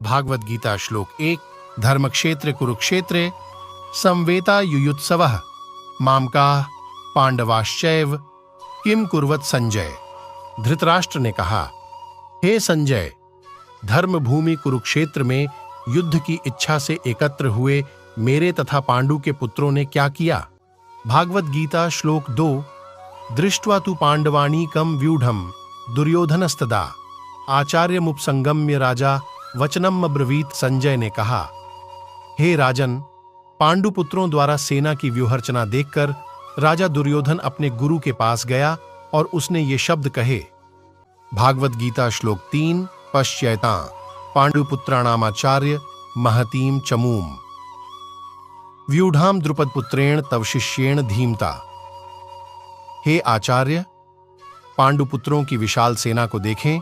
भागवत गीता श्लोक 1। धर्मक्षेत्रे कुरुक्षेत्रे संवेता युयुत्सवः मामकाः पांडवाश्चैव किम कुर्वत संजय। धृतराष्ट्र ने कहा, हे संजय, धर्मभूमि कुरुक्षेत्र में युद्ध की इच्छा से एकत्र हुए मेरे तथा पांडु के पुत्रों ने क्या किया। भागवत गीता श्लोक 2। दृष्ट्वा तु पांडवानीकं व्यूढ़ं दुर्योधनस्तदा आचार्यमुपसंगम्य राजा वचनम अब्रवीत। संजय ने कहा, हे राजन, पांडु पुत्रों द्वारा सेना की व्यूहरचना देखकर राजा दुर्योधन अपने गुरु के पास गया और उसने ये शब्द कहे। भागवत गीता श्लोक 3। पश्यैता पांडुपुत्राणामाचार्य महतीम चमूम व्यूढ़ाम द्रुपदपुत्रेण तव शिष्येण धीमता। हे आचार्य, पांडुपुत्रों की विशाल सेना को देखें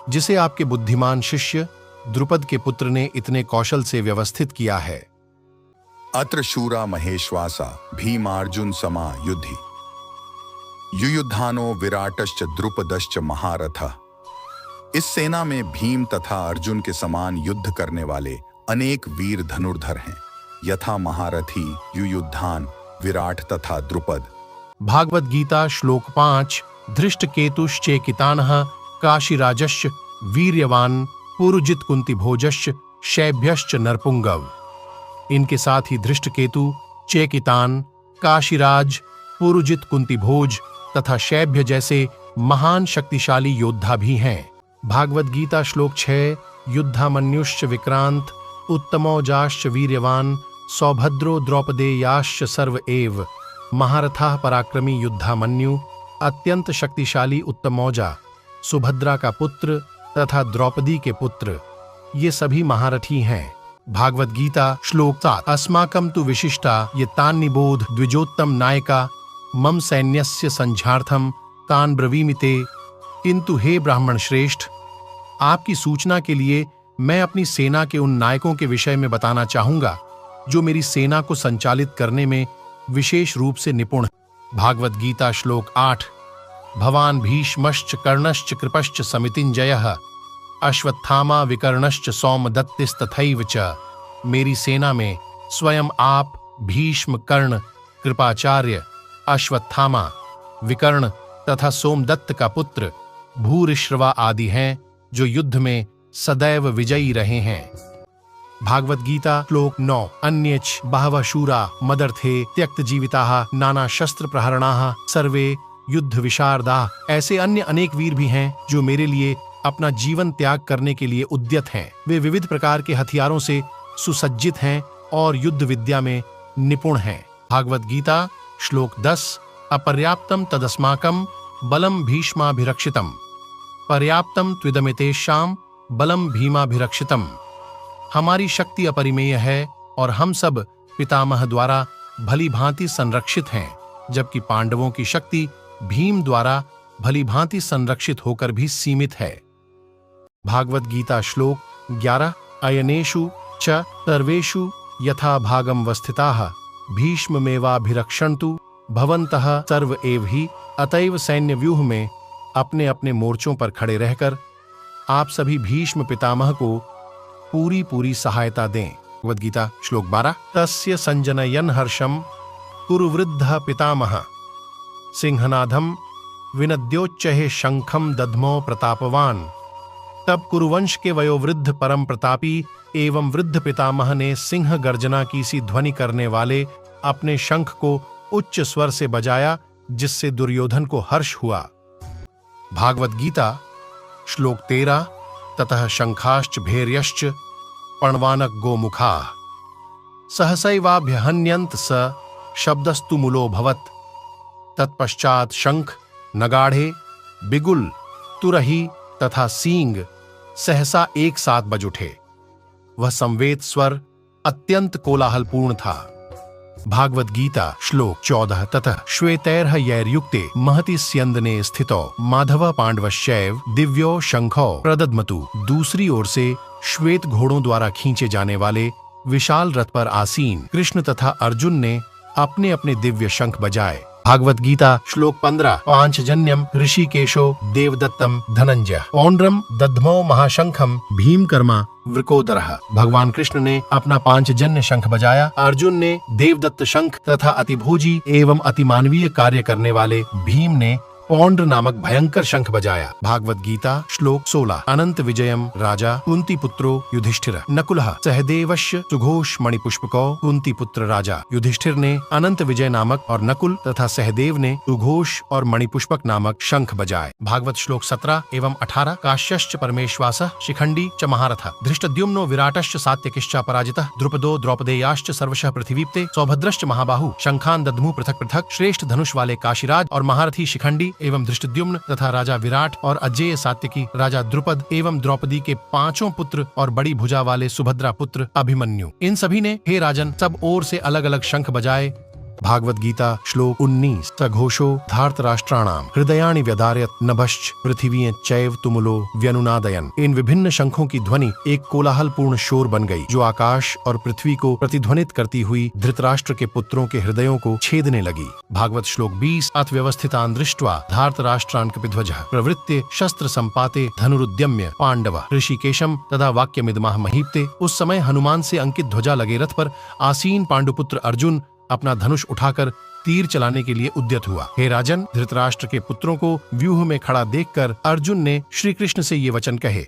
जिसे आपके बुद्धिमान शिष्य द्रुपद के पुत्र ने इतने कौशल से व्यवस्थित किया है। अत्र शूरा महेश्वासा भीमार्जुन समा युद्धि युयुद्धानो विराटश्च द्रुपदश्च महारथः। इस सेना में भीम तथा अर्जुन के समान युद्ध करने वाले अनेक वीर धनुर्धर हैं, यथा महारथी युयुद्धान विराट तथा द्रुपद। भागवत गीता श्लोक 5। धृष्टकेतुश्चेकितानः काशीराजश्च वीर्यवान पुरुजित कुंतीभोजश्च शैभ्यश्च नरपुंगव। इनके साथ ही धृष्टकेतु, चेकितान, काशीराज, पुरुजित कुंतीभोज तथा शैभ्य जैसे महान शक्तिशाली योद्धा भी हैं। भागवत गीता श्लोक 6। युद्धामन्युश्च विक्रांत उत्तमौजाश्च वीर्यवान सौभद्रो द्रौपदेयाश्च सर्व एव। महारथाः पराक्रमी युद्धामन्यु, अत्यंत शक्तिशाली उत्तमौजा, सुभद्रा का पुत्र तथा द्रौपदी के पुत्र, ये सभी महारथी हैं। भागवत गीता श्लोक 7। अस्माकं तु विशिष्टा ये तान निबोध द्विजोत्तम नायका मम सैन्यस्य संझार्थम तान ब्रवीमिते। किंतु हे ब्राह्मण श्रेष्ठ, आपकी सूचना के लिए मैं अपनी सेना के उन नायकों के विषय में बताना चाहूंगा जो मेरी सेना को संचालित करने में विशेष रूप से निपुण हैं। भागवत गीता श्लोक 8। भवान भीष्मश्च कर्णश्च कृपश्च समितिंजयः अश्वत्थामा विकर्णश्च सौमदत्तिस्तथैव च। मेरी सेना में स्वयं आप, भीष्म, कर्ण, कृपाचार्य, अश्वत्थामा, विकर्ण तथा सोमदत्त का पुत्र भूरिश्रवा आदि हैं जो युद्ध में सदैव विजयी रहे हैं। भागवत गीता श्लोक 9। अन्येच बहवः शूरा मदर्थे त्यक्त जीविताः नाना शस्त्र प्रहरणाः सर्वे युद्ध विशारदाः। ऐसे अन्य अनेक वीर भी हैं जो मेरे लिए अपना जीवन त्याग करने के लिए उद्यत हैं। वे विविध प्रकार के हथियारों से सुसज्जित हैं और युद्ध विद्या में निपुण हैं। भागवत गीता श्लोक 10। अपर्याप्तम तदस्माकं बलम भीष्माभिरक्षितम पर्याप्तम त्विदमितेषां बलम भीमाभिरक्षितम। हमारी शक्ति अपरिमेय है और हम सब पितामह द्वारा भली भांति संरक्षित हैं, जबकि पांडवों की शक्ति भीम द्वारा भली भांति संरक्षित होकर भी सीमित है। भागवत गीता श्लोक 11। अयनेषु च सर्वेषु यथा भागम वस्थिताः भीष्ममेवाभिरक्षन्तु भवन्तः सर्व एव हि। अतएव सैन्य व्यूह में अपने अपने मोर्चों पर खड़े रहकर आप सभी भीष्म पितामह को पूरी सहायता दें। भगवद गीता श्लोक 12। तस्य संजनयन् हर्षं कुरुवृद्धः पितामहः सिंहनादं विनद्योच्चैः शंखं दध्मो प्रतापवान। तब कुरुवंश के वयोवृद्ध परम प्रतापी एवं वृद्ध पितामह ने सिंह गर्जना की सी ध्वनि करने वाले अपने शंख को उच्च स्वर से बजाया, जिससे दुर्योधन को हर्ष हुआ। भागवत गीता श्लोक 13। ततः शंखाश्च भैर्यश्च पणवानक गोमुखाः सहसैवाभ्यहन्यन्त स शब्दस्तु मूलो भवत्। तत्पश्चात शंख, नगाढ़े, बिगुल, तुरही तथा सींग सहसा एक साथ बज उठे। वह संवेद स्वर अत्यंत कोलाहलपूर्ण था। भागवत गीता श्लोक 14। ततः श्वेतैर्हयैर्युक्ते महति स्यन्दने स्थितो माधव पांडवश्चैव दिव्यो शंखो प्रदद्मतु। दूसरी ओर से श्वेत घोड़ों द्वारा खींचे जाने वाले विशाल रथ पर आसीन कृष्ण तथा अर्जुन ने अपने अपने दिव्य शंख बजाए। भागवत गीता श्लोक 15 पांचजन्यम ऋषिकेशो देवदत्तम धनंजय पौंड्रम दध्मो महाशंखम भीमकर्मा वृकोदरः। भगवान कृष्ण ने अपना पांचजन्य शंख बजाया, अर्जुन ने देवदत्त शंख तथा अतिभोजी एवं अतिमानवीय कार्य करने वाले भीम ने पौंड्र नामक भयंकर शंख बजाया। भागवत गीता श्लोक 16 अनंत विजयम राजा कुंती पुत्रो युधिष्ठिर नकुलः सहदेवस्य सुघोष मणिपुष्पको कुंती पुत्र राजा। युधिष्ठिर ने अनंत विजय नामक और नकुल तथा सहदेव ने सुघोष और मणिपुष्पक नामक शंख बजाए। भागवत श्लोक 17 एवं 18 काश्यश्च परमेश्वासः शिखंडी च महारथः धृष्टद्युम्नो विराटश्च सात्यकिश्च पराजितः द्रुपदो द्रौपदेयाश्च सर्वशः पृथिवीप्ते सौभद्रश्च महाबाहु शंखान दद्मु पृथक पृथक श्रेष्ठ धनुष वाले काशीराज और महारथी शिखंडी एवं धृष्टद्युम्न तथा राजा विराट और अजेय सात्यकी राजा द्रुपद एवं द्रौपदी के 5 पुत्र और बड़ी भुजा वाले सुभद्रा पुत्र अभिमन्यु, इन सभी ने हे राजन सब ओर से अलग अलग शंख बजाए। भागवत गीता श्लोक 19 सघोषो धार्तराष्ट्राणाम हृदयानि व्यधारयत नभश्च पृथिवी चैव तुमुलो व्यनुनादयन। इन विभिन्न शंखों की ध्वनि एक कोलाहलपूर्ण शोर बन गई जो आकाश और पृथ्वी को प्रतिध्वनित करती हुई धृतराष्ट्र के पुत्रों के हृदयों को छेदने लगी। भागवत श्लोक 20 अर्थव्यवस्थितान् दृष्ट्वा धार्तराष्ट्रान् कपिध्वजः प्रवृत्य शस्त्र संपाते धनुरुद्यम्य पांडव ऋषिकेशम तदा वाक्यमिदमाह महीपते। उस समय हनुमान से अंकित ध्वजा लगे रथ पर आसीन पांडुपुत्र अर्जुन अपना धनुष उठाकर तीर चलाने के लिए उद्यत हुआ। हे राजन, धृतराष्ट्र के पुत्रों को व्यूह में खड़ा देखकर अर्जुन ने श्री कृष्ण से ये वचन कहे।